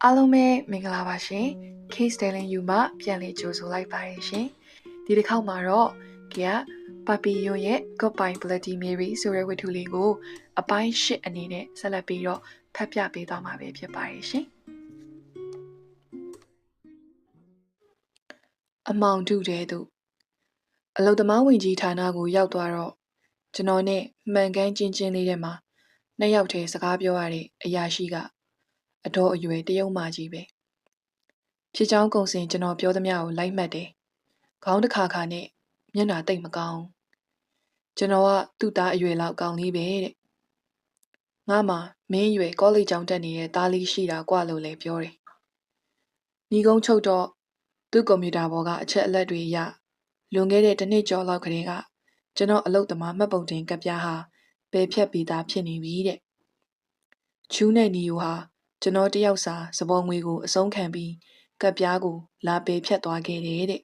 အားလုံးပဲမင်္ဂလာပါရှင် Case Styling U မှာပြန်လည်ကြိုဆိုလိုက်ပါတယ်ရှင်ဒီတစ်ခေါက်မှာတော့ကပပီယွန်ရဲ့ Goodbye Bloody Mary ဆိုတဲ့ဝတ္ထုလေးကိုအပိုင်း၈အနေနဲ့ဆက်လက်ပြီးတော့ဖတ်ပြပေးသွားမှာပဲဖြစ်ပါတယ်ရှင်အမောင်တုတဲ့သူအလုသမားဝင်ကြီးဌာနကိုရောက်သွားတော့ကျွန်တော်နဲ့မှန်ကန်းချင်းချင်းလေးထဲမှာနှစ်ယောက်တည်းစကားပြောရတဲ့အရာရှိကအတော်အရွယ်တရုတ်မကြီးပဲဖြစ်ချောင်းကုံစင်ကျွန်တော်ပြောသမျှကိုလိုက်မှတ်တယ်ခေါင်းတစ်ခါခါနဲ့မျက်နှာတိတ်မကောင်းကျွန်တော်ကသူ့သားအရွယ်လောက်ကောင်းလေးပဲတဲ့ငါမှမင်းအရွယ်ကောလိပ်ကျောင်းတက်နေတဲ့သားလေးရှိတာကွာလို့လည်းပြောတယ်ညီကုန်းချုပ်တော့သူ့ကွန်ပျူတာပေါ်ကအချက်အလက်တွေရလွန်ခဲ့တဲ့တစ်နှစ်ကျော်လောက်ကတည်းကကျွန်တော်အလုပ်သမားမှတ်ပုံတင်ကပ်ပြားဟာပယ်ဖြတ်ပြီးသားဖြစ်နေပြီတဲ့ချူးနဲ့နီယိုဟာကျွန်တော်တယောက်စာစပေါ်ငွေကိုအဆုံးခံပြီးကပ်ပြားကိုလာပယ်ဖြတ်သွားခဲ့တယ်တဲ့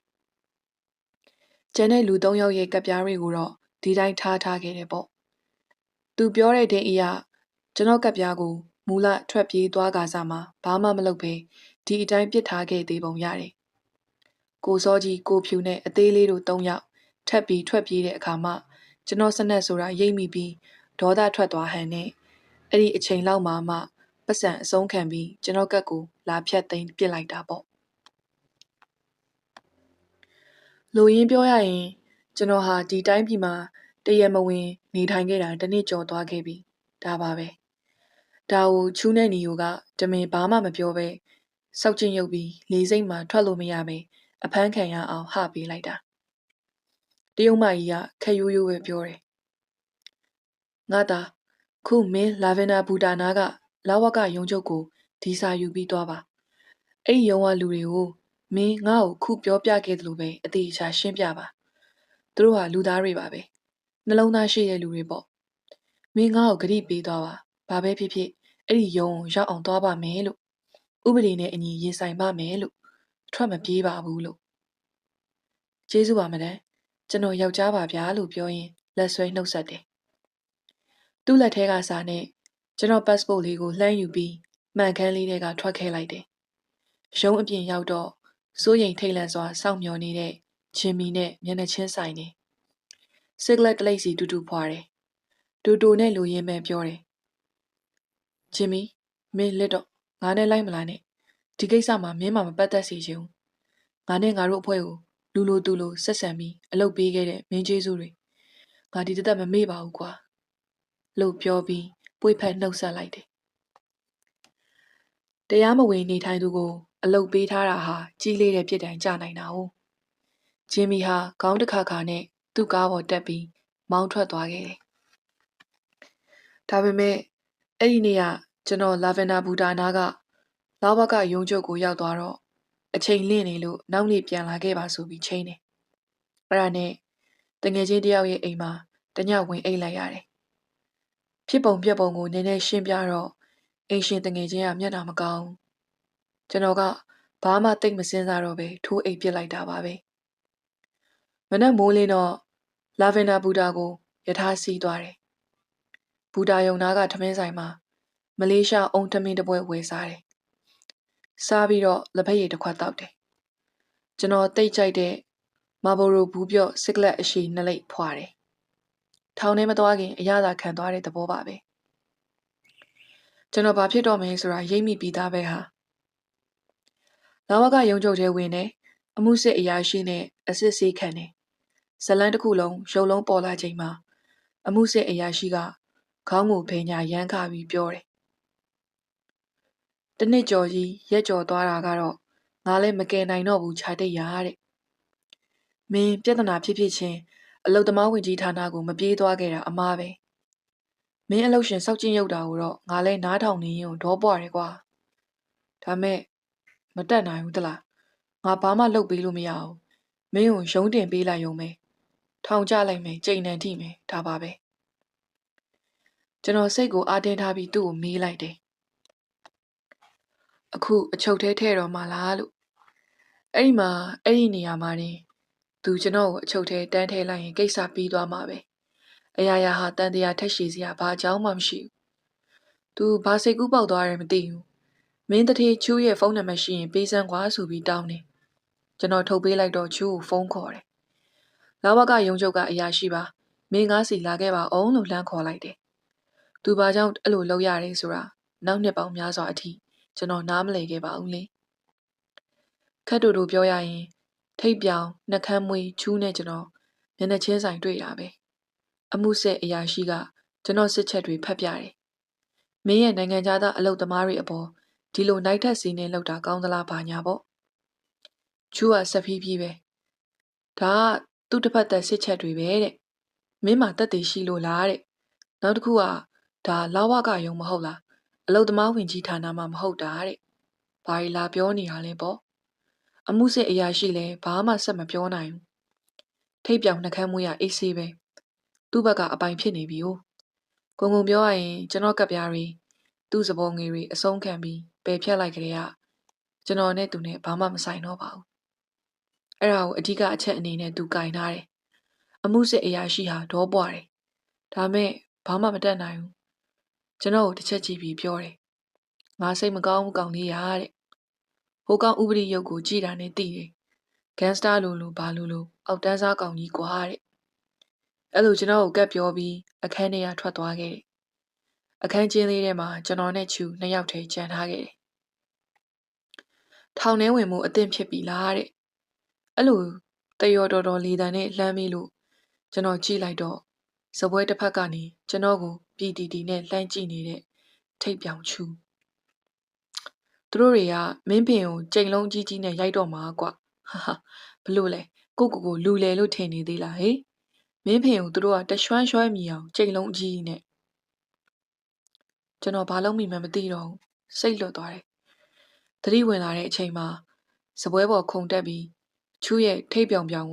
ကျန်တဲ့လူ၃ယောက်ရဲ့ကပ်ပြားတွေကိုတော့ဒီတိုင်းထားခဲ့တယ်ပေါ့သူပြောတဲ့တဲ့အရာကျွန်တော်ကပ်ပြားကိုမူလထွက်ပြေးသွားကစားမှာဘာမှမလုပ်ပဲဒီအတိုင်းပစ်ထားခဲ့သေးပုံရတယ်ကိုစောကြီးကိုဖြူနဲ့အသေးလေးတို့၃ယောက်ထပ်ပြီးထွက်ပြေးတဲ့အခါမှကျွန်တော်စနက်ဆိုတာရိပ်မိပြီးဒေါသထွက်သွားဟန်နဲ့အဲ့ဒီအချိန်လောက်မှပတ်စံအဆုံးခံပြီးကျွန်တော်ကတ်ကိုလာဖြတ်သိမ်းပစ်လိုက်တာပေါ့လူရင်းပြောရရင်ကျွန်တော်ဟာဒီတိုင်းပြည်မှာတရမဝင်နေထိုင်ခဲ့တာတစ်နှစ်ကျော်သွားခဲ့ပြီဒါပါပဲဒါကိုချူးနဲ့နီယိုကတမင်ဘာမှမပြောပဲစောက်ကျင်ရုပ်ပြီးလေစိတ်မှထွက်လို့မရပဲအဖမ်းခံရအောင်ဟပေးလိုက်တာတရုတ်မကြီးကခက်ရိုးရိုးပဲပြောတယ်ငါသားခုမင်းလာဗင်ဒါဘူတာနာကလာဝကရုံချုပ်ကိုဒီစာယူပြီးသွားပါအဲ့ဒီရုံကလူတွေကိုမင်းငါ့ကိုခုပြောပြခဲ့သလိုပဲအသေးချာရှင်းပြပါသူတို့ဟာလူသားတွေပါပဲနှလုံးသားရှိတဲ့လူတွေပေါ့မင်းငါ့ကိုဂရုပေးသွားပါဘာပဲဖြစ်ဖြစ်အဲ့ဒီရုံကိုရောက်အောင်သွားပါမယ်လို့ဥပဒေနဲ့အညီရင်ဆိုင်ပါမယ်လို့ထွက်မပြေးပါဘူးလို့ကျေးဇူးပါမဒန်ကျွန်တော်ယောက်ျားပါဗျာလို့ပြောရင်လက်ဆွဲနှုတ်ဆက်တယ်သူ့လက်ထဲကစာနဲ့ကျွန်တော် passport လေးကိုလှမ်းယူပြီးမှန်ခန်းလေးထဲကထွက်ခဲ့လိုက်တယ်ရုံးအပြင်ရောက်တော့စိုးရိမ်ထိတ်လန့်စွာစောင့်မျှော်နေတဲ့ဂျင်မီနဲ့မျက်နှာချင်းဆိုင်နေစစ်လက်တလိပ်စီတူတူဖွာတယ်တူတူနဲ့လူရင်းပဲပြောတယ်ဂျင်မီမင်းလက်တော့ငါနဲ့လိုက်မလားနဲ့ဒီကိစ္စမှာမင်းမပတ်သက်စေချင်ဘူးငါနဲ့ငါတို့အဖွဲ့ကိုလူလိုသူလိုဆက်ဆံပြီးအလုပ်ပေးခဲ့တဲ့မင်းကျေးဇူးတွေငါဒီတက်မမေ့ပါဘူးကွာလို့ပြောပြီးပွေဖက်နှုတ်ဆက်လိုက်တယ်တရားမဝင်နေထိုင်သူကိုအလုပ်ပေးထားတာဟာကြီးလေးတဲ့ပြစ်ဒဏ်ကြနိုင်တာ哦ဂျင်မီဟာခေါင်းတစ်ခါခါနဲ့သူ့ကားပေါ်တက်ပြီးမောင်းထွက်သွားခဲ့တယ်ဒါပေမဲ့အဲ့ဒီနေ့ကကျွန်တော်လာဗင်ဒါဘူတာနာကလာဘကရုံးချုပ်ကိုရောက်သွားတော့အချိန်လင့်နေလို့နောက်နေ့ပြန်လာခဲ့ပါဆိုပြီးချိန်တယ်အဲ့ဒါနဲ့တငယ်ချင်းတယောက်ရဲ့အိမ်မှာတညဝင်အိတ်လိုက်ရတယ်ဖြစ်ပုံပြက်ပုံကိုနည်းနည်းရှင်းပြတော့အိမ်ရှင်တငယ်ချင်းကမျက်နှာမကောင်းကျွန်တော်ကဘာမှသိမစင်းစားတော့ပဲထိုးအိတ်ပစ်လိုက်တာပါပဲမနက်မိုးလင်းတော့လာဗင်ဒါဘူတာကိုယထာစီးသွားတယ်ဘူတာယုံနာကထမင်းဆိုင်မှာမလေးရှားအုံထမင်းတစ်ပွဲဝယ်စားတယ်စားပြီးတော့လက်ဖက်ရည်တစ်ခွက်တောက်တယ်ကျွန်တော်တိတ်ကြိုက်တဲ့မာဘိုရိုဘူးပြော့စစ်ကလက်အရှိနှစ်လိပ်ဖွာတယ်ထောင်ထဲမသွားခင်အရသာခံသွားတဲ့သဘောပါပဲကျွန်တော်ဘာဖြစ်တော့မလဲဆိုတာရိပ်မိပြီးသားပဲဟာလာဝကရုံချုပ်ထဲဝင်တယ်အမှုစစ်အရာရှိနဲ့အစစ်ဆေးခံတယ်ဇလန်းတစ်ခုလုံးရုပ်လုံးပေါ်လာချိန်မှာအမှုစစ်အရာရှိကခေါင်းကိုဖယ်ညာရမ်းခါပြီးပြောတယ်တနှစ်ကျော်ကြီးရက်ကျော်သွားတာကတော့ငါလည်းမကယ်နိုင်တော့ဘူးခြာတိတ်ရတဲ့မင်းပြဿနာဖြစ်ချင်းအလုသမားဝင်ကြီးဌာနကိုမပြေးသွားခဲ့တာအမားပဲမင်းအလုရှင်စောက်ကျင်ရုပ်တာကိုတော့ငါလည်းနားထောင်နေရင်ဒေါပွားတယ်ကွာဒါမဲ့မတက်နိုင်ဘူးတလားငါဘာမှလုပ်ပေးလို့မရဘူးမင်းကိုရုံးတင်ပေးလိုက်ရုံပဲထောင်ကျလိုက်မယ်ကြိမ်နံထိမယ်ဒါပါပဲကျွန်တော်စိတ်ကိုအားတင်းထားပြီးသူ့ကိုမေးလိုက်တယ်အခုအချုပ်ထဲထည့်တော့မှလားလို့အဲ့ဒီနေရာမှာနေသူကျွန်တော်ကိုအချုပ်ထဲတန်းထဲလိုက်ရင်ကိစ္စပြီးသွားမှာပဲအရာရာဟာတန်တရားထက်ရှိစရာဘာအကြောင်းမှမရှိဘူးသူဘာစိတ်ကူးပေါက်သွားတယ်မသိဘူး မင်းတထေချူရဲ့ဖုန်းနံပါတ်ရှိရင်ပေးစမ်းကွာဆိုပြီးတောင်းတယ်ကျွန်တော်ထုတ်ပေးလိုက်တော့ချူကိုဖုန်းခေါ်တယ်လာဝကရုံချုပ်ကအရာရှိပါမင်းငါးစီလာခဲ့ပါအောင်လို့လှမ်းခေါ်လိုက်တယ်သူဘာကြောင့်အဲ့လိုလုပ်ရတယ်ဆိုတာနောက်နှစ်ပေါင်းများစွာအထိကျွန်တော်နားမလည်ခဲ့ပါဘူးလေခက်တူတူပြောရရင်ထိတ်ပြောင်နှကမ်းမွေးချူးနဲ့ကျွန်တော်မျက်နှာချင်းဆိုင်တွေ့တာပဲအမှုဆက်အရာရှိကကျွန်တော်စစ်ချက်တွေဖတ်ပြတယ်မင်းရဲ့နိုင်ငံသားအလုပ်သမားတွေအပေါ်ဒီလိုနိုင်ထက်စီနဲ့လောက်တာကောင်းသလားဘာညာပေါ့ချူကဆက်ဖြည်းဖြည်းပဲဒါကသူ့တစ်ဖက်သက်စစ်ချက်တွေပဲတဲ့မင်းမှာတက်တည်ရှိလို့လားတဲ့နောက်တစ်ခုကဒါလာဝကယုံမဟုတ်လားအလုပ်သမားဝင်ကြီးဌာနမှာမဟုတ်တာတဲ့ဘာရီလာပြောနေတာလဲပေါ့အမှုစစ်အရာရှိလဲဘာမှဆက်မပြောနိုင်ဘူးထိတ်ပြောင်နှကမ်းမွေးရအေးဆေးပဲသူ့ဘက်ကအပိုင်ဖြစ်နေပြီ哦ကုံပြောရရင်ကျွန်တော်ကပ်ပြားတွေသူ့စပေါ်ငွေတွေအဆုံးခံပြီးပယ်ဖြတ်လိုက်ကြတဲ့ကကျွန်တော်နဲ့သူနဲ့ဘာမှမဆိုင်တော့ပါဘူးအဲ့ဒါကိုအဓိကအချက်အနေနဲ့သူကင်ထားတယ်အမှုစစ်အရာရှိဟာဒေါပွားတယ်ဒါမဲ့ဘာမှမတတ်နိုင်ဘူးကျွန်တော်ကိုတစ်ချက်ကြည့်ပြီးပြောတယ်ငါစိတ်မကောင်းဘူးကောင်လေးရတဲ့ဟိုကောင်ဥပဒေရုပ်ကိုကြည်တာနဲ့သိတယ်ဂန်စတာလိုဘာလိုအောက်တန်းစားကောင်ကြီးကွာတဲ့အဲ့လိုကျွန်တော်ကိုကပ်ပြောပြီးအခန်းထဲကထွက်သွားခဲ့တယ်အခန်းကျင်းလေးထဲမှာကျွန်တော်နဲ့ချူနှစ်ယောက်တည်းကြံထားခဲ့တယ်ထောင်ထဲဝင်မှုအသင့်ဖြစ်ပြီလားတဲ့အဲ့လိုတယောတော်လေးတန်နဲ့လှမ်းပြီးလို့ကျွန်တော်ကြည့်လိုက်တော့စပွဲတစ်ဖက်ကနေကျွန်တော်ကိုပြည်တီနဲ့လှမ်းကြည့်နေတဲ့ထိတ်ပြောင်ချူသူတို့တွေကမင်းပင်ကိုကြိမ်လုံးကြီးကြီးနဲ့ရိုက်တော့မှာကွဟာဘလို့လဲကိုလူလေလို့ထင်နေသေးလားဟေးမင်းဖင်ကိုသူတို့ကတရွှမ်းရွှဲမြည်အောင်ကြိမ်လုံးကြီးနဲ့ကျွန်တော်ဘာလို့မိမှမသိတော့ဘူးစိတ်လွတ်သွားတယ်သတိဝင်လာတဲ့အချိန်မှာစပွဲပေါ်ခုန်တက်ပြီးချူရဲ့ထိတ်ပြောင်ကို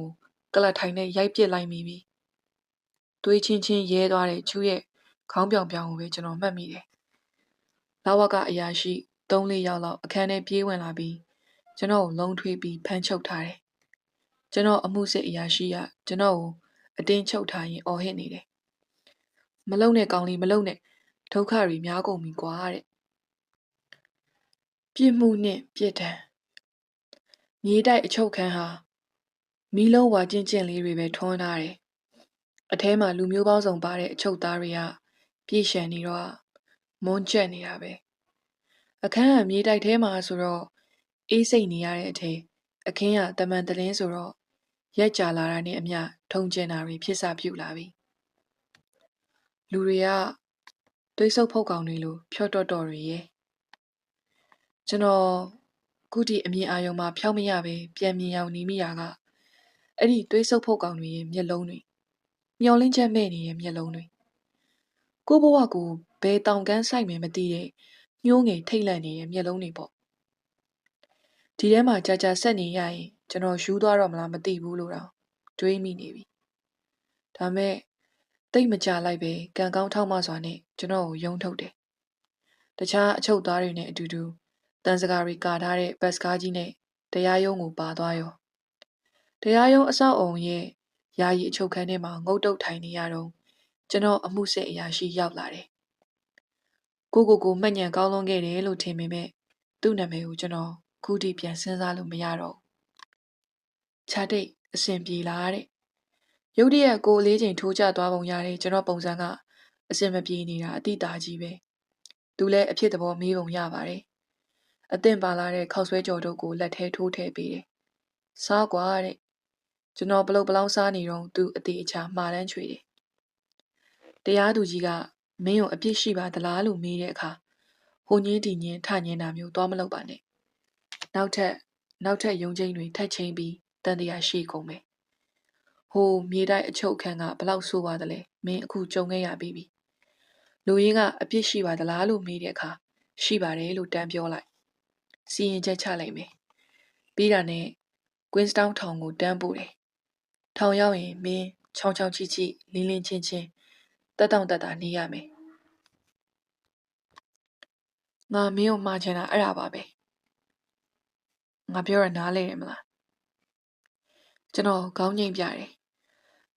ကလတ်ထိုင်နဲ့ရိုက်ပစ်လိုက်မိပြီသွေးချင်းရဲသွားတဲ့ချူရဲ့ခေါင်းပြောင်ကိုပဲကျွန်တော်မှတ်မိတယ်လာဝကအရာရှိ3-4ယောက်လောက်အခန်းထဲပြေးဝင်လာပြီးကျွန်တော်ကိုလုံးထွေးပြီးဖမ်းချုပ်ထားတယ်ကျွန်တော်အမှုစစ်အရာရှိကကျွန်တော်ကိုအတင်းချုပ်ထားရင်အော်ဟစ်နေတယ်မလုံနဲ့ကောင်လေးမလုံနဲ့ဒုက္ခတွေများကုန်ပြီကွာတဲ့ပြစ်မှုနဲ့ပြစ်ဒဏ်မြေတိုက်အချုပ်ခန်းဟာမီးလုံးဝါကျင့်လေးတွေပဲထွန်းထားတယ်အထဲမှာလူမျိုးပေါင်းစုံပါတဲ့အချုပ်သားတွေကပြည့်ရှံနေတော့မွန်းကျက်နေတာပဲအခန်းကမြေတိုက်ထဲမှာဆိုတော့အေးစိတ်နေရတဲ့အထက်အခင်းကတမန်တလင်းဆိုတော့ရက်ကြလာတာနဲ့အမျှထုံကျင်တာတွေဖြစ်စာပြုလာပြီလူတွေကတွေးဆုပ်ဖုတ်ကောင်တွေလိုဖြော့တော့တွေရဲ့ကျွန်တော်ခုထိအမြင်အာရုံမှာဖြောက်မရပဲပြန်မြင်အောင်နေမိတာကအဲ့ဒီတွေးဆုပ်ဖုတ်ကောင်တွေရဲ့မျက်လုံးတွေမျောလင်းချက်မဲ့နေတဲ့မျက်လုံးတွေကိုဘဝကိုဘယ်တောင်ကန်းဆိုင်မယ်မသိတဲ့ညှိုးငယ်ထိတ်လန့်နေတဲ့မျက်လုံးတွေပေါ့ဒီထဲမှာကြာဆက်နေရရင်ကျွန်တော်ယူသွားတော့မလားမသိဘူးလို့တော့တွေးမိနေပြီဒါမဲ့တိတ်မကြလိုက်ပဲကံကောင်းထောက်မစွာနဲ့ကျွန်တော်ကိုယုံထုတ်တယ်တခြားအချုပ်သားတွေနဲ့အတူတူတန်စကာတွေကာထားတဲ့ဘတ်စကားကြီးနဲ့တရားရုံးကိုပါသွားရောတရားရုံးအဆောက်အုံရဲ့ယာယီအချုပ်ခန်းထဲမှာငုတ်တုတ်ထိုင်နေရတော့ကျွန်တော်အမှုစစ်အရာရှိရောက်လာတယ်ကိုမှတ်ညံကောင်းလွန်ခဲ့တယ်လို့ထင်ပေမဲ့သူ့နာမည်ကိုကျွန်တော်ခုထိပြန်စဉ်းစားလို့မရတော့ခြားတိတ်အဆင်ပြေလားတဲ့ရုတ်တရက်ကိုလေးချိန်ထိုးကျသွားပုံရတဲ့ကျွန်တော်ပုံစံကအဆင်မပြေနေတာအတိတာကြီးပဲသူလည်းအဖြစ်သဘောမေးပုံရပါတယ်အသင့်ပါလာတဲ့ခောက်ဆွဲကြော်တို့ကိုလက်ထဲထိုးထည့်ပေးတယ်စားကွာတဲ့ကျွန်တော်ဘလုတ်ပလောင်းစားနေတော့သူအသေးအချာမှားတန်းချွေတယ်တရားသူကြီးကမင်းကိုအပြစ်ရှိပါသလားလို့မေးတဲ့အခါဟိုညင်းဒီညင်းထညင်းတာမျိုးသွားမလုပ်ပါနဲ့နောက်ထပ်ယုံချင်းတွေထပ်ချင်းပြီးတန်တရားရှိကုန်မယ်ဟိုမြေတိုက်အချုပ်ခန်းကဘလောက်ဆိုးပါသလဲမင်းအခုကြုံခဲ့ရပြီလူရင်းကအပြစ်ရှိပါသလားလို့မေးတဲ့အခါရှိပါတယ်လို့တန်းပြောလိုက်စီရင်ချက်ချလိုက်မယ်ပြီးတာနဲ့ကွင်းစတောင်းထောင်ကိုတန်းပို့တယ်ထောင်ရောက်ရင်မင်းချောင်းချောင်းချိချိလင်းလင်းချင်းချင်းတက်တောင့်တက်တာနေရမယ်ငါမင်းကိုမှားချင်တာအဲ့ဒါပါပဲငါပြောရနားလဲရမလားကျွန်တော်ခေါင်းငိမ့်ပြတယ်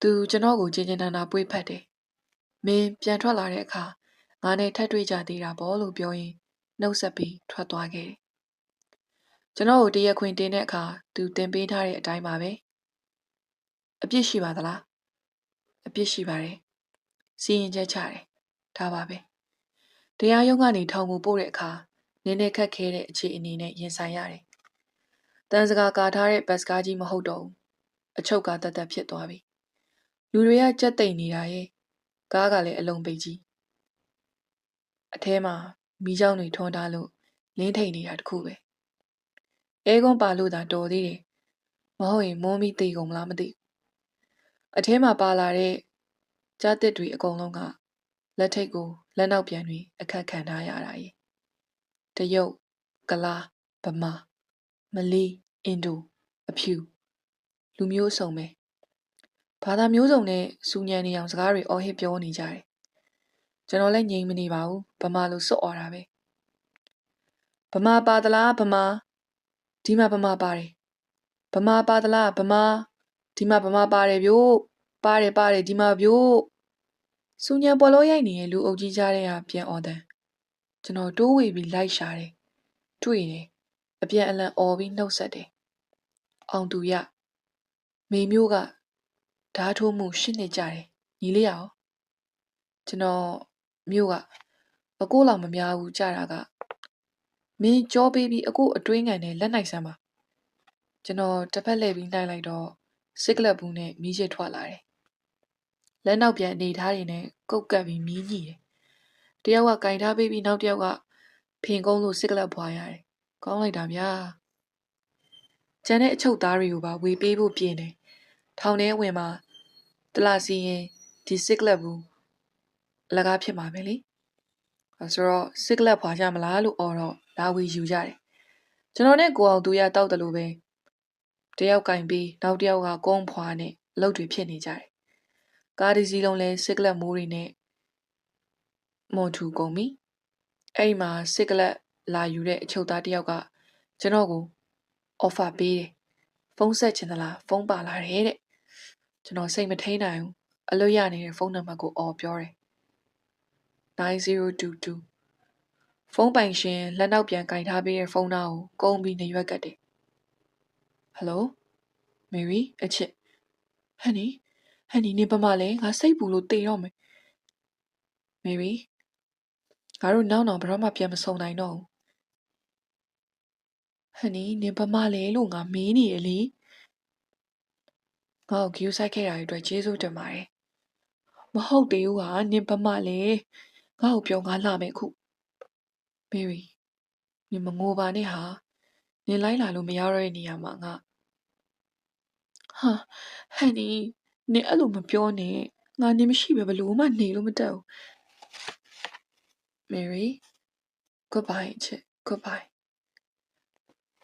သူကျွန်တော်ကိုချင်းချင်းနာနာပွေးဖက်တယ်မင်းပြန်ထွက်လာတဲ့အခါငါနဲ့ထပ်တွေ့ကြသေးတာပေါ့လို့ပြောရင် နှုတ်ဆက်ပြီးထွက်သွားခဲ့တယ်။ကျွန်တော်ကိုတရားခွင်တင်တဲ့အခါသူတင်ပေးထားတဲ့အတိုင်းပါပဲ။အပြစ်ရှိပါသလား။အပြစ်ရှိပါတယ်။စီရင်ချက်ချတယ်။ဒါပါပဲ။တရားရုံးကနေထောင်ကိုပို့တဲ့အခါနည်းနည်းခက်ခဲတဲ့အခြေအနေနဲ့ရင်ဆိုင်ရတယ်။တန်စကာကာထားတဲ့ဘတ်စကားကြီးမဟုတ်တော့ဘူး။အချုပ်ကတတ်ဖြစ်သွားပြီ။လူတွေကကြက်တိတ်နေတာရဲ့ကားကလည်းအလုံးပိတ်ကြီး။အထဲမှာမီးချောင်းတွေထွန်းထားလို့လင်းထိန်နေတာတခုပဲ။အဲကွန်းပါလို့သာတော်သေးတယ်။မဟုတ်ရင်မွန်းပြီးသေကုန်မလားမသိဘူး။အထဲမှာပါလာတဲ့ကြားတစ်တွေအကုန်လုံးကလက်ထိတ်ကိုလက်နောက်ပြန်တွေအခက်ခံထားရတာရဲ့။တရုတ်ကလားဗမာမလေးအင်ဒိုအဖြူလူမျိုးစုံပဲဘာသာမျိုးစုံနဲ့စူညံနေအောင်စကားတွေအော်ဟစ်ပြောနေကြတယ်ကျွန်တော်လည်းငြိမ်မနေပါဘူးဗမာလိုစွတ်អော်တာပဲဗမာပါသလားဗမာဒီမှာဗမာပါတယ်ဗမာပါသလားဗမာဒီမှာဗမာပါတယ်ဗျို့ပါတယ်ဒီမှာဗျို့စူညံပေါ်လို့ရိုက်နေတဲ့လူအုပ်ကြီးကြားတဲ့ဟာပြန်អော်တယ်ကျွန်တော်တိုးဝေပြီးလိုက်ရှာတယ်တွေ့တယ်အပြန်အလှန်អော်ပြီးနှုတ်ဆက်တယ်အောင်သူရမေမျိုးကဓားထိုးမှုရှစ်နှစ်ကြာတယ်ညီလေးရောကျွန်တော်မျိုးကအကိုလောက်မများဘူးကြာတာကမင်းကြောပေးပြီးအကိုအတွင်းငံနဲ့လက်နိုင်စမ်းပါကျွန်တော်တစ်ဖက်လှည့်ပြီးနှိုက်လိုက်တော့စစ်ကလပ်ဘူးနဲ့မီးရစ်ထွက်လာတယ်လက်နောက်ပြန်အနေထားတွေနဲ့ကုတ်ကပ်ပြီးမီးညှိတယ်တယောက်ကကင်ထားပေးပြီးနောက်တယောက်ကဖင်ကုန်းလို့စစ်ကလပ်ဖွာရတယ်ကောင်းလိုက်တာဗျာကျန်တဲ့အချုပ်သားတွေကိုပါဝေပေးဖို့ပြင်တယ်ထောင်ထဲဝင်မှာတလားစီရင်ဒီစစ်ကလပ်ဘူးအလကားဖြစ်မှာပဲလေဆိုတော့စစ်ကလပ်ဖွာကြမလားလို့អော်တော့လာဝေယူကြတယ်ကျွန်တော်နဲ့ကိုအောင်သူရတောက်တယ်လို့ပဲတယောက်ကင်ပြီးနောက်တယောက်ကကုန်းဖွာနဲ့အလုပ်တွေဖြစ်နေကြတယ်ကားဒီစီးလုံးလဲစစ်ကလပ်မိုးတွေနဲ့မွန်ထူကုန်ပြီအဲ့ဒီမှာစစ်ကလပ်လာယူတဲ့အချုပ်သားတယောက်ကကျွန်တော်ကိုအော်ဖာပေးတယ်ဖုန်းဆက်ချင်သလားဖုန်းပါလာတယ်တဲ့ကျွန်တော်စိတ်မထိန်နိုင်ဘူးအလွတ်ရနေတဲ့ဖုန်းနံပါတ်ကိုអော်ပြောတယ်9022ဖုန်းပိုင်ရှင်လက်နောက်ပြန်ကင်ထားပေးတဲ့ဖုန်းသားကိုကုန်းပြီးနေရွက်ကတ်တယ်ဟယ်လိုမေရီအချစ်ဟန်နီနေပါမလဲငါစိတ်ပူလို့တေတော့မယ်မေရီငါတို့နောက်ဘယ်တော့မှပြန်မဆုံနိုင်တော့ဘူးဟန်နီနေပါမလဲလို့ငါမေးနေရလေငါ့ကိုဂယူးဆိုင်ခဲ့တာအတွက်ကျေးဇူးတင်ပါတယ်မဟုတ်သေးဘူးဟာနေပါမလဲငါ့ကိုပြောငါလာမယ်ခုမေရီနေမငိုပါနဲ့ဟာနေလိုက်လာလို့မရတော့တဲ့နေရာမှာငါဟာဟန်နီနေအဲ့လိုမပြောနဲ့ငါနေမရှိပဲဘလို့မှနေလို့မတတ်ဘူး Mary goodbye ချစ် goodbye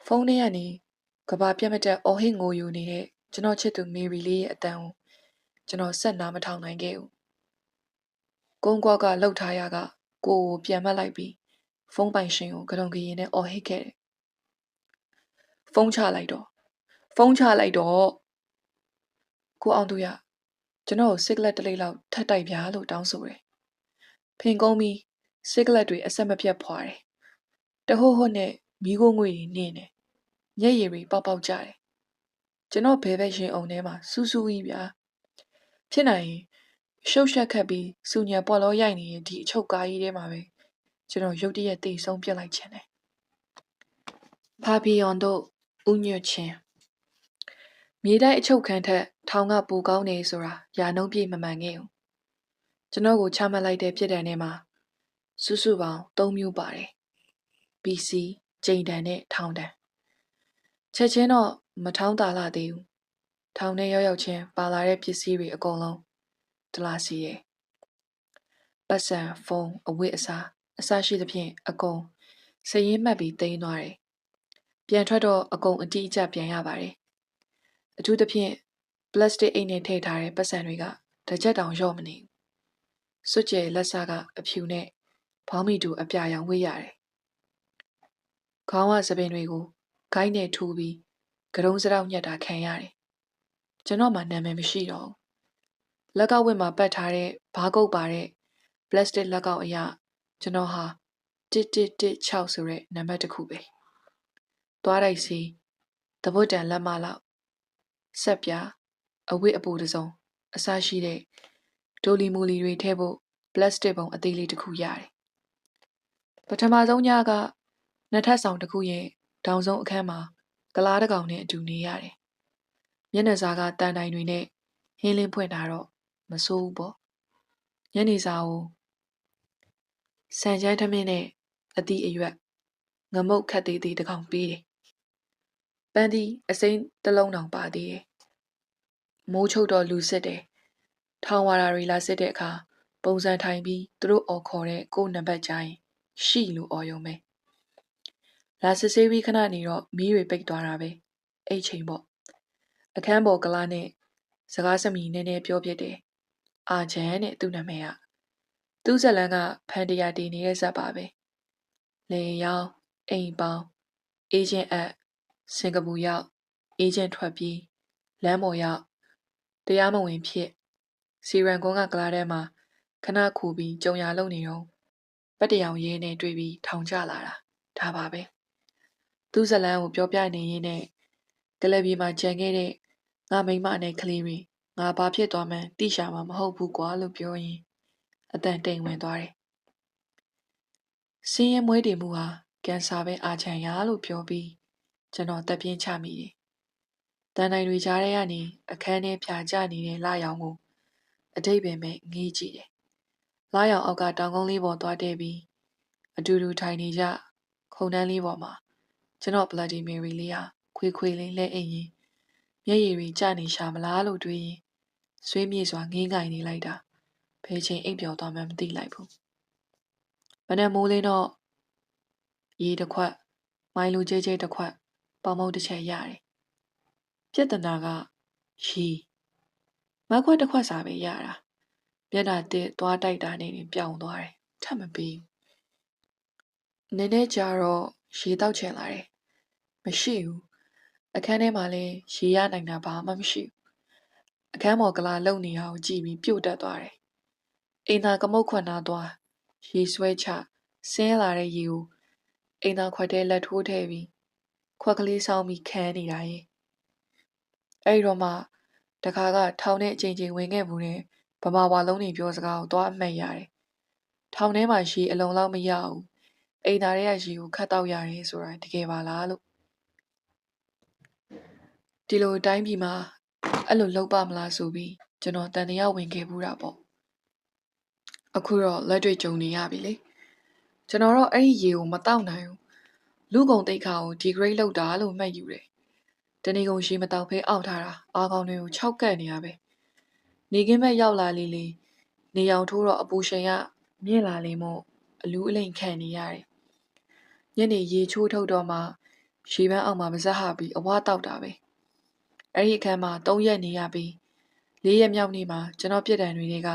ဖုန်းထဲကနေကဘာပြတ်မတက်အော်ဟစ်ငိုယူနေတဲ့ကျွန်တော်ချစ်သူ Mary လေးရဲ့အတန်ကိုကျွန်တော်ဆက်နားမထောင်နိုင်ခဲ့ဘူးကုန်းကွားကလှုပ်ထားရကကိုကိုပြန်မက်လိုက်ပြီးဖုန်းပိုင်ရှင်ကိုကတုံကရင်နဲ့အော်ဟစ်ခဲ့တယ်ဖုန်းချလိုက်တော့ကိုအောင်သူရကျွန်တော်ကိုစစ်ကလက်တစ်လေးလောက်ထပ်တိုက်ပြလို့တောင်းဆိုတယ်ဖင်ကုန်းပြီးစစ်ကလက်တွေအဆက်မပြတ်ဖွာတယ်တဟို့ဟို့နဲ့မီးခိုးငွေတွေနင်းတယ်ညက်ရည်တွေပေါက်ကြတယ်ကျွန်တော်ဘဲဘက်ရှင်အောင်ထဲမှာစူးစူးကြီးဗျာဖြစ်နိုင်ရင်ရှုပ်ရှက်ခတ်ပြီးစူညံပေါ်လောရိုက်နေတဲ့ဒီအချုပ်ကားကြီးထဲမှာပဲကျွန်တော်ရုတ်တရက်တိတ်ဆုံးပြစ်လိုက်ခြင်းတယ်ဖာပီယွန်တို့ဥညွတ်ချင်းမြေတိုက်အချုပ်ခန်းထက်ထောင်ကပူကောင်းနေဆိုတာယာနှုံးပြည့်မမှန်ခဲ့ဘူးကျွန်တော်ကိုချမှတ်လိုက်တဲ့ပြစ်ဒဏ်ထဲမှာစုစုပေါင်း၃မျိုးပါတယ် BC ကျိန်တန်နဲ့ထောင်တန်ချက်ချင်းတော့မထောင်းတာလာသေးဘူးထောင်ထဲရောက်ချင်းပါလာတဲ့ပစ္စည်းတွေအကုန်လုံးတလားစီရဲ့ပတ်စံဖုန်းအဝတ်အစားအစရှိသဖြင့်အကုန်စည်ရင်းမှတ်ပြီးတိန်းသွားတယ်ပြန်ထွက်တော့အကုန်အတိအကျပြန်ရပါတယ်အထူးသဖြင့်ပလတ်စတစ်အိတ်နဲ့ထည့်ထားတဲ့ပတ်စံတွေကတစ်ချက်တောင်လျော့မနေဘူးစွတ်ကျဲလက်စားကအဖြူနဲ့ဘောင်းမီတူအပြာရောင်ဝေးရတယ်ခေါင်းဝစပင်တွေကိုဂိုင်းနဲ့ထိုးပြီးကရုံးစရောက်ညက်တာခံရတယ်ကျွန်တော်မှနာမည်မရှိတော့ဘူးလက်ကောက်ဝတ်မှာပတ်ထားတဲ့ဘားကုတ်ပါတဲ့ပလတ်စတစ်လက်ကောက်အရာကျွန်တော်ဟာ 1116ဆိုတဲ့နံပါတ်တစ်ခုပဲသွားတိုက်စီသဘွတ်တန်လက်မလောက်ဆက်ပြအဝတ်အပိုတစ်စုံအစရှိတဲ့ဒိုလီမူလီတွေထည့်ဖို့ပလတ်စတစ်ပုံအသေးလေးတစ်ခုရတယ်ပထမဆုံးညကနှစ်ထပ်ဆောင်တစ်ခုရဲ့တောင်ဆုံးအခန်းမှာကလားတစ်ကောင်နဲ့အတူနေရတယ်မျက်နှာစာကတန်တိုင်တွေနဲ့ဟင်းလင်းဖွင့်တာတော့မစိုးဘူးပေါ့ညနေစာကိုဆန်ချမ်းထမင်းနဲ့အသီးအရွက်ငမုတ်ခတ်သေးသေးတစ်ကောင်ပေးတယ်ပန်းသီးအစိမ်းတစ်လုံးတောင်ပါသေးတယ်မိုးချုပ်တော့လူစစ်တယ်ထောင်ဝါတာတွေလာစစ်တဲ့အခါပုံစံထိုင်ပြီးသူတို့အော်ခေါ်တဲ့ကိုယ့်နံပါတ်ကြိုင်ရှိလို့အော်ရုံပဲလာစစ်ဆေးပြီးခဏနေတော့မီးတွေပိတ်သွားတာပဲအဲ့ချိန်ပေါ့အခန်းပေါ်ကလားနဲ့စကားစမီနည်းနည်းပြောပြတယ်အာချန်တဲ့သူ့နာမည်ကသူ့ဇက်လန်းကဖန်တရာတည်နေတဲ့ဇက်ပါပဲလေရောင်အိမ်ပေါင်းအေဂျင့်အပ်စင်ကာပူရောက်အေဂျင့်ထွက်ပြီးလမ်းပေါ်ရောက်တရားမဝင်ဖြစ်စီရန်ကွန်ကကလားထဲမှာခဏခူပြီးကြုံရလုံနေတော့ပတ်တရောင်ရဲနဲ့တွေ့ပြီးထောင်ကျလာတာဒါပါပဲသူ့ဇလန်းကိုပြောပြနေရင်းနဲ့ကလပ်ပြေမှာကြံခဲ့တဲ့ငါမိမနဲ့ကလေးတွေငါဘာဖြစ်သွားမှန်းတိရှာမှာမဟုတ်ဘူးကွာလို့ပြောရင်အတန်တိမ်ဝင်သွားတယ်ဆင်းရဲမွဲတေမှုဟာကင်ဆာပဲအာချန်ရလို့ပြောပြီးကျွန်တော်တက်ပြင်းချမိတယ်တန်တိုင်တွေကြားထဲကနေအခန်းထဲဖြာကျနေတဲ့လာရောင်ကိုအတိတ်ပဲမဲ့ငေးကြည့်တယ်လာရောင်အောက်ကတောင်ကုန်းလေးပေါ်သွားတဲ့ပြီးအတူတူထိုင်နေကြခုံတန်းလေးပေါ်မှာကျွန်တော် Bloody Mary လေးဟာခွေခွေလေးလဲအိမ်ရင်မျက်ရည်တွေကျနေရှာမလားလို့တွေးရင်ဆွေးမြေ့စွာငေးငိုင်နေလိုက်တာဘယ်ချိန်အိပ်ပျော်သွားမှန်းမသိလိုက်ဘူးမနက်မိုးလင်းတော့ရေတစ်ခွက်မိုင်လိုကျဲကျဲတစ်ခွက်ပေါင်မုတ်တစ်ချက်ရတယ်ပြဿနာကရေမခွက်တစ်ခွက်စာပဲရတာမျက်နှာတစ်သွားတိုက်တာနဲ့ပြောင်းသွားတယ်ထပ်မပေးဘူးနည်းနည်းကြာတော့ရေတောက်ချင်လာတယ်မရှိဘူးအခန်းထဲမှာလည်းရေရနိုင်တာဘာမှမရှိဘူးအခန်းပေါ်ကလာလုံနေတာကိုကြည့်ပြီးပြုတ်တက်သွားတယ်အိမ်သာကမုတ်ခွက်နာသွားရေဆွဲချဆင်းလာတဲ့ရေကိုအိမ်သာခွက်ထဲလက်ထိုးထည့်ပြီးခွက်ကလေးဆောင်းပြီးခမ်းနေတာရဲ့အဲ့တော့မှတခါကထောင်ထဲအချိန်ချင်းဝင်ခဲ့ဘူးနဲ့ဗမာဝါလုံးနေပြောစကားကိုသွားအမှတ်ရတယ်ထောင်ထဲမှာရေအလုံးလောက်မရဘူးအိမ်သာထဲကရေကိုခတ်တော့ရတယ်ဆိုတာတကယ်ပါလားလို့ဒီလိုတိုင်းပြည်မှာအဲ့လိုလုပ်ပါမလားဆိုပြီးကျွန်တော်တန်တရားဝင်ခဲ့ဘူးတာပေါ့အခုတော့လက်တွေ့ကြုံနေရပြီလေကျွန်တော်တော့အဲ့ဒီရေကိုမတောက်နိုင်ဘူးလူကုန်တိတ်ခါကို degrade လုပ်တာလို့မှတ်ယူတယ်တနေ့ကုန်ရေမတောက်ဖဲအောက်ထားတာအာကောင်တွေကို၆ကတ်နေရပဲနေကင်းဘက်ရောက်လာလေလေနေရောင်ထိုးတော့အပူရှင်ကမြင့်လာလေမို့အလူးအလိမ်ခံနေရတယ်ညနေရေချိုးထုတ်တော့မှရေပန်းအောက်မှာပါဇက်ဟပြီးအဝါတောက်တာပဲအဲ့ဒီအခန်းမှာ3ရက်နေရပြီး4ရက်မြောက်နေ့မှာကျွန်တော်ပြစ်ဒဏ်တွေက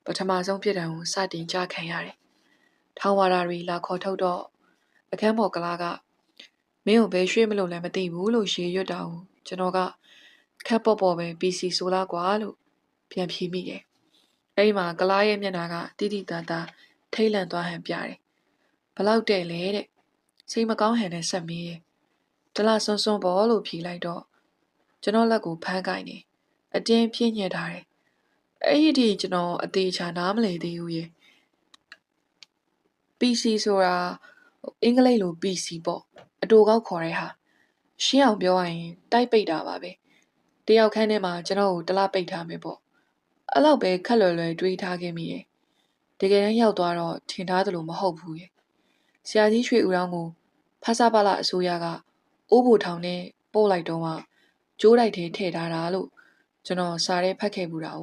ပထမဆုံးပြစ်ဒဏ်ကိုစတင်ကြခံရတယ်ထောင်ဝါတာတွေလာခေါ်ထုတ်တော့အခန်းပေါ်ကလားကမင်းကိုဘယ်ရွှေ့မလို့လည်းမသိဘူးလို့ရေရွတ်တာကိုကျွန်တော်ကခက်ပေါ့ပေါ့ပဲ PC ဆိုလားကွာလို့ပြန်ဖြေမိတယ်အဲ့ဒီမှာကလားရဲ့မျက်နှာကတိတိတသားထိတ်လန့်သွားဟန်ပြတယ်ဘလောက်တဲ့လဲတဲ့စိတ်မကောင်းဟန်နဲ့ဆက်မေးတယ်တလားစွန်းစွန်းပေါ်လို့ဖြေလိုက်တော့ကျွန်တော်လက်ကိုဖမ်းကိုင်နေအတင်းပြင်းညက်ထားတယ်အဲ့ဒီကျွန်တော်အသေးချာနားမလည်သေးဘူးရေ PC ဆိုတာအင်္ဂလိပ်လို PC ပေါ့အတူကောက်ခေါ်တဲ့ဟာရှင်းအောင်ပြောရရင်တိုက်ပိတ်တာပါပဲတယောက်ခန်းထဲမှာကျွန်တော်ကိုတလားပိတ်ထားမယ်ပေါ့အဲ့လောက်ပဲခက်လွယ်လွယ်တွေးထားခဲ့မိတယ်တကယ်တမ်းရောက်သွားတော့ထင်ထားသလိုမဟုတ်ဘူးရေဆရာကြီးရွှေဦးတောင်းကိုဖဆပလအစိုးရကအိုးဘိုထောင်နဲ့ပို့လိုက်တော့မှကျိုးတိုက်ထဲထည့်ထားတာလို့ကျွန်တော်စာထဲဖတ်ခဲ့ဘူးတာ哦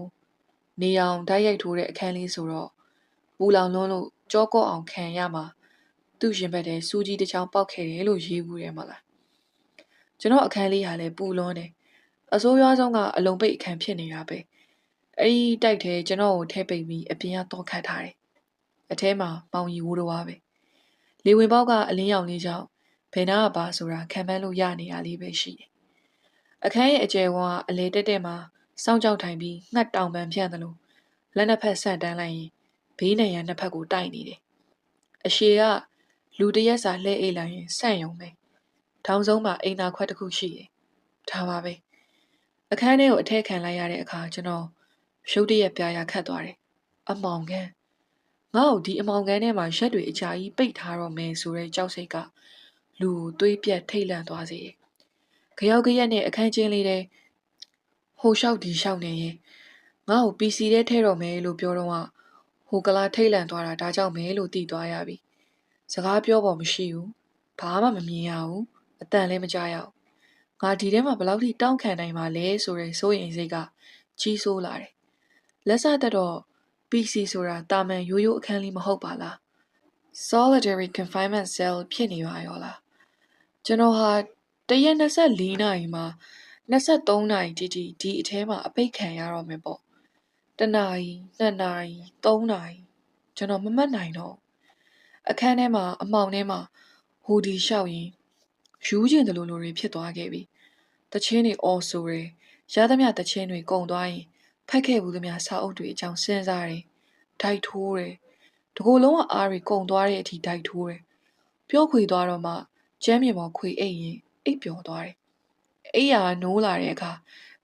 နေအောင်ဓာတ်ရိုက်ထိုးတဲ့အခန်းလေးဆိုတော့ပူလောင်လွန်းလို့ကြောကော့အောင်ခံရမှာသူ့ရင်ဘတ်ထဲစူးကြီးတစ်ချောင်းပေါက်ခဲ့တယ်လို့ရေးဘူးတယ်မလားကျွန်တော်အခန်းလေးဟာလည်းပူလွန်းတယ်အစိုးရဆုံးကအလုံးပိတ်အခန်းဖြစ်နေတာပဲအဲ့ဒီတိုက်ထဲကျွန်တော်ကိုထဲပိတ်ပြီးအပြင်ကတော့ခတ်ထားတယ်အထဲမှာပေါင်ရီဝိုးတော်ပဲလေဝင်ပေါက်ကအလင်းရောင်လေးကြောင့်ဘယ်နာကပါဆိုတာခံမှန်းလို့ရနေရလေးပဲရှိတယ်အခန်းရဲ့အကျယ်ဝန်းကအလေတက်တက်မှာစောင့်ကြောက်ထိုင်ပြီးငှက်တောင်ပန်ဖြန့်တယ်လို့လက်နှစ်ဖက်ဆန့်တန်းလိုက်ရင်ဘေးနံရံနှစ်ဖက်ကိုတိုက်နေတယ်အရှေက လူတရက်စာလှဲအိတ်လိုက်ရင်ဆန့်ယုံပဲထောင်ဆုံးမှာအိမ်သာခွက်တစ်ခုရှိတယ်ဒါပါပဲအခန်းထဲကိုအထက်ခံလိုက်ရတဲ့အခါကျွန်တော်ရုတ်တရက်ပြာရခတ်သွားတယ်အမောင်ကန်ငါ့ကိုဒီအမောင်ကန်ထဲမှာရက်တွေအကြာကြီးပိတ်ထားတော့မယ်ဆိုတဲ့ကြောက်စိတ်ကလူကိုသွေးပြက်ထိတ်လန့်သွားစေတယ်ခရောက်ခရက်နဲ့အခန်းချင်းလေးတဲ့ဟိုလျှောက်ဒီလျှောက်နေရင်ငါ့ကို PC ထဲထည့်တော့မယ်လို့ပြောတော့ဟိုကလာထိတ်လန့်သွားတာဒါကြောင့်ပဲလို့သိသွားရပြီစကားပြောဖို့မရှိဘူးဘာမှမမြင်ရဘူးအတန်လည်းမကြားရဘူးငါဒီထဲမှာဘယ်လောက်ထိတောင့်ခံနိုင်မှာလဲဆိုတဲ့စိုးရိမ်စိတ်ကကြီးစိုးလာတယ်လက်စသက်တော့ PC ဆိုတာတာမန်ရိုးရိုးအခန်းလေးမဟုတ်ပါလား solitary confinement cell ဖြစ်နေပါရောလားကျွန်တော်ဟာတရက်24နာရီမှာ23နာရီတိတိဒီအထဲမှာအပိတ်ခံရတော့မယ်ပေါ့တနာရီ2နာရီ3နာရီကျွန်တော်မမှတ်နိုင်တော့အခန်းထဲမှာအမှောင်ထဲမှာဟိုဒီလျှောက်ရင်ယူးကျင်တယ်လို့တွေဖြစ်သွားခဲ့ပြီတချင်းတွေအော်ဆိုတယ်ရသမျှတချင်းတွေကုံသွားရင်ဖက်ခဲ့ဘူးသမျှစာအုပ်တွေအကြောင်းစဉ်းစားတယ်ဒိုက်ထိုးတယ်တကိုယ်လုံးကအားတွေကုံသွားတဲ့အထိဒိုက်ထိုးတယ်ပျော့ခွေသွားတော့မှကျမ်းမြေပေါ်ခွေအိတ်ရင်အိပ်ပျော်သွားတယ်အိယာနိုးလာတဲ့အခါ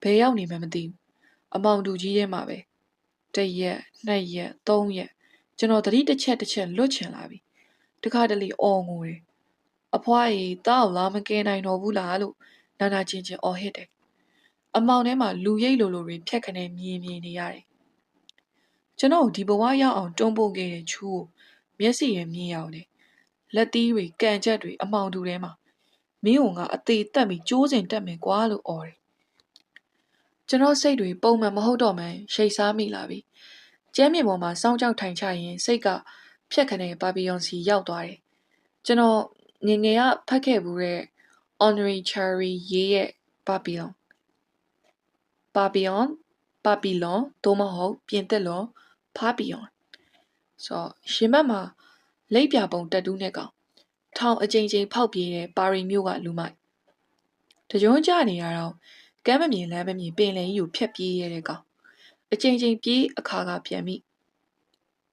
ဘယ်ရောက်နေမှမသိဘူးအမောင်တူကြီးထဲမှာပဲ1ရက်2ရက်3ရက်ကျွန်တော်သတိတစ်ချက်လွတ်ချင်လာပြီတခါတလေအော်ငိုတယ်အဖွားကြီးတောက်လာမကဲနိုင်တော့ဘူးလားလို့နာနာချင်းအော်ဟစ်တယ်အမောင်ထဲမှာလူရိတ်လိုတွေဖြက်ခနဲ့မြင်နေရတယ်ကျွန်တော်ဒီဘဝရောက်အောင်တွန်းပို့ခဲ့တဲ့ချူးကိုမျက်စိရမြင်ရအောင်လေလက်သီးတွေကန်ချက်တွေအမောင်တူထဲမှာမင်းကအသေးတက်ပြီးကျိုးစင်တက်မယ်ကွာလို့អော်တယ်ကျွန်တော်စိတ်တွေပုံမှန်မဟုတ်တော့မှရှိတ်စားမိလာပြီကျမ်းမြေပေါ်မှာစောင်းကြောက်ထိုင်ချရင်စိတ်ကဖြက်ခနဲ့ပါပီယွန်စီရောက်သွားတယ်ကျွန်တော်ငငယ်ကဖတ်ခဲ့ဘူးတဲ့ Honorary Cherry ရေးရဲ့ပါပီယွန်သို့မဟုတ်ပြင်သစ်လောဖာပီယွန်ဆိုရှင်ဘက်မှာလိပ်ပြပုံတက်တူးနဲ့ကောင်ထောင်အကြိမ်ကြိမ်ဖောက်ပြေးတဲ့ပါရီမြို့ကလူမိုက်တကြွန်းကြနေရတော့ကမ်းမမြင်လမ်းမမြင်ပင်လယ်ကြီးကိုဖျက်ပြေးရတဲ့ကောင်အကြိမ်ကြိမ်ပြေးအခါကပြန်မိ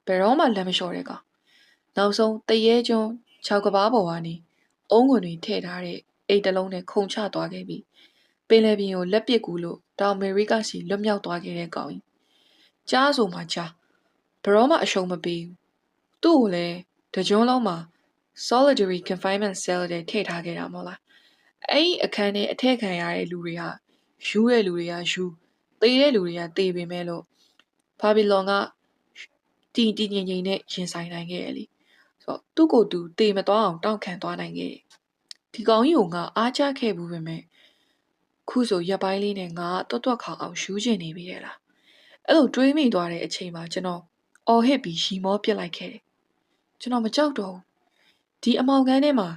ဘယ်တော့မှလမ်းမလျှော့တဲ့ကောင်နောက်ဆုံးတရေကျွန်း6ကဘာပေါ်ကနေအုံးခွန်တွေထည့်ထားတဲ့အိတ်တလုံးနဲ့ခုန်ချသွားခဲ့ပြီးပင်လယ်ပြင်ကိုလက်ပစ်ကူလို့တောင်အမေရိကစီလွတ်မြောက်သွားခဲ့တဲ့ကောင်ကြီးကြားဆိုမှကြားဘယ်တော့မှအရှုံးမပေးဘူးသူ့ကိုလည်းတကြွန်းလုံးမှာ solitary confinement cell တဲ့ထည့်ထားခဲ့တာမဟုတ်လားအဲ့ဒီအခန်းထဲအထက်ခံရတဲ့လူတွေဟာယူတဲ့လူတွေကယူသေတဲ့လူတွေကသေပေမဲ့လို့ဘာဘီလွန်ကတီငိမ့်နဲ့ရင်ဆိုင်နိုင်ခဲ့တယ်လေဆိုတော့သူ့ကိုယ်သူသေမသွားအောင်တောင့်ခံသွားနိုင်ခဲ့တယ်ဒီကောင်ကြီးကအားကျခဲ့ဘူးပဲမဲ့ခုဆိုရက်ပိုင်းလေးနဲ့ငါတွတ်ခါအောင်ယူကျင်နေပြီရဲ့လားအဲ့လိုတွေးမိသွားတဲ့အချိန်မှာကျွန်တော်အော်ဟစ်ပြီးရှီမောပစ်လိုက်ခဲ့တယ်ကျွန်တော်မကြောက်တော့ဘူးဒီအမောင်ကန်းထဲမှာ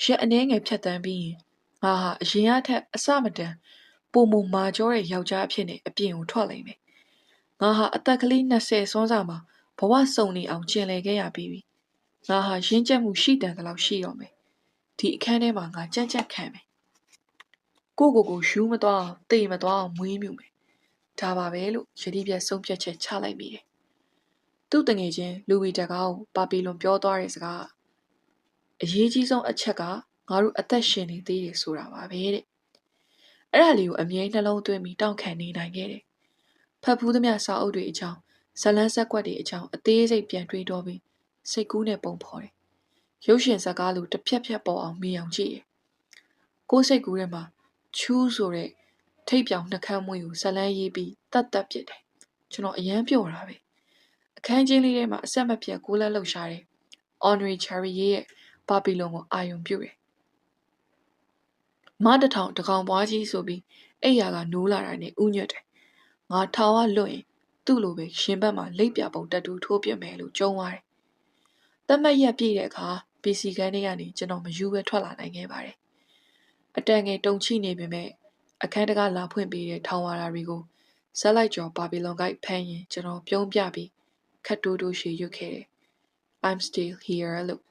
ရက်အနှဲငယ်ဖြတ်တန်းပြီးရင်ငါဟာအရင်အထက်အစမတန်ပုံမမာကျောတဲ့ယောက်ျားအဖြစ်နဲ့အပြင်ကိုထွက်လိမ့်မယ်ငါဟာအသက်ကလေး20စွန်းစာမှာဘဝစုံနေအောင်ကျင်လည်ခဲ့ရပြီးပြီငါဟာရင်းချက်မှုရှိတန်တဲ့လောက်ရှိတော့မယ်ဒီအခန်းထဲမှာငါကြက်ခံမယ်ကိုယူမသွားအောင်တေမသွားအောင်မွေးမြူမယ်ဒါပါပဲလို့ယတိပြတ်ဆုံးဖြတ်ချက်ချလိုက်မိတယ်သူ့တငယ်ချင်းလူဝီတကားကိုပါပီလွန်ပြောသွားတဲ့စကားအရေးကြီးဆုံးအချက်ကငါတို့အသက်ရှင်နေသေးတယ်ဆိုတာပါပဲတဲ့အဲ့ဒါလေးကိုအမြဲနှလုံးသွင်းပြီးတောင့်ခံနေနိုင်ခဲ့တယ်ဖတ်ဖူးသမျှစာအုပ်တွေအကြောင်းဇလန်းဆက်ကွက်တွေအကြောင်းအသေးစိတ်ပြန်တွေးတော့ပြီးစိတ်ကူးနဲ့ပုံဖော်တယ်ရုပ်ရှင်ဇာတ်ကားလိုတစ်ဖြက်ဖြက်ပေါ်အောင်မြင်အောင်ကြည့်တယ်ကိုယ်စိတ်ကူးထဲမှာချူးဆိုတဲ့ထိပ်ပြောင်နှကမ်းမွေးကိုဇလန်းရေးပြီးတတ်ပစ်တယ်ကျွန်တော်အယမ်းပျော်တာပဲအခန်းချင်းလေးထဲမှာအဆက်မပြတ်ကိုလက်လှုပ်ရှားတယ် Honorary Cherry ရဲ့ပါပီလွန်ကိုအာယုံပြုတယ်မတထောင်တကောင်ပွားကြီးဆိုပြီးအဲ့ရကနိုးလာတာနဲ့ဥညွတ်တယ်ငါထောင်ကလွတ်ရင်သူ့လိုပဲရှင်ဘက်မှာလိပ်ပြပုံတက်တူထိုးပြမယ်လို့ကြုံသွားတယ်တတ်မှတ်ရက်ပြည့်တဲ့အခါ PC ကန်းထဲကနေကျွန်တော်မယူပဲထွက်လာနိုင်ခဲ့ပါတယ်အတန်ငယ်တုံချိနေပေမဲ့အခန်းတကားလာဖွင့်ပေးတဲ့ထောင်ဝါရာတွေကိုဇက်လိုက်ကျော်ပါပီလွန်ကိုက်ဖမ်းရင်ကျွန်တော်ပြုံးပြပြီးခတ်တိုးတိုးရှည်ရွတ်ခဲ့တယ် I'm still here လို့